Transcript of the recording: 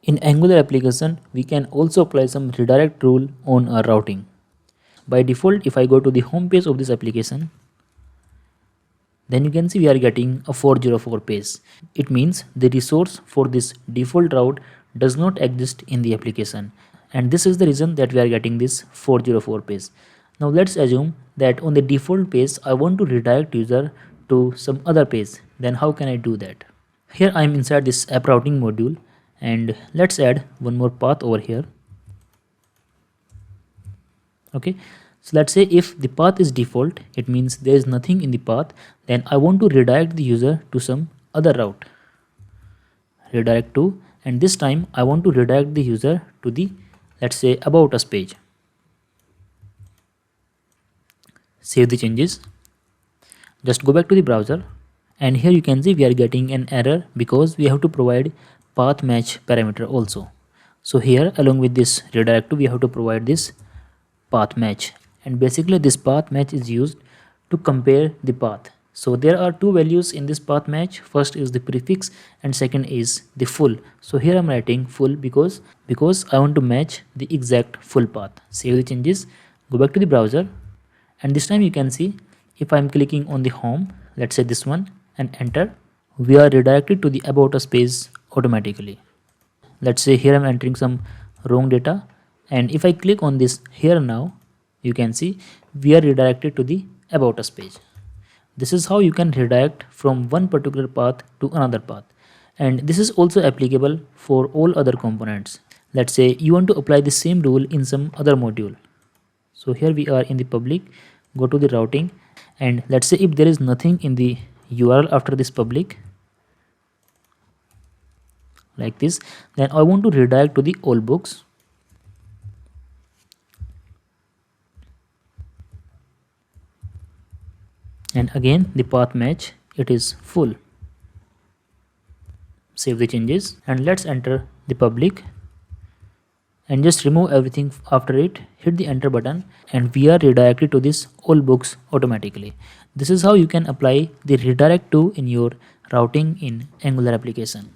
In Angular application, we can also apply some redirect rule on our routing. By default, if I go to the home page of this application, then you can see we are getting a 404 page. It means the resource for this default route does not exist in the application. And this is the reason that we are getting this 404 page. Now let's assume that on the default page, I want to redirect user to some other page. Then how can I do that? Here I am inside this app routing module, and let's add one more path over here. Okay, so let's say if the path is default, it means there is nothing in the path. Then I want to redirect the user to some other route, redirect to, and this time I want to redirect the user to the, let's say, about us page. Save the changes, just go back to the browser, and here you can see we are getting an error because we have to provide path match parameter also. So here along with this redirect to, we have to provide this path match, and basically this path match is used to compare the path. So there are two values in this path match. First is the prefix and second is the full. So here I'm writing full because I want to match the exact full path. Save the changes, go back to the browser, and this time you can see if I'm clicking on the home, let's say this one, and enter, we are redirected to the about us page automatically. Let's say here I'm entering some wrong data, and if I click on this here now, you can see we are redirected to the about us page. This is how you can redirect from one particular path to another path, and this is also applicable for all other components. Let's say you want to apply the same rule in some other module. So here we are in the public, go to the routing, and let's say if there is nothing in the URL after this public like this, then I want to redirect to the all books. And again the path match, it is full. Save the changes, and let's enter the public and just remove everything after it, hit the enter button, and we are redirected to this all books automatically. This is how you can apply the redirect to in your routing in Angular application.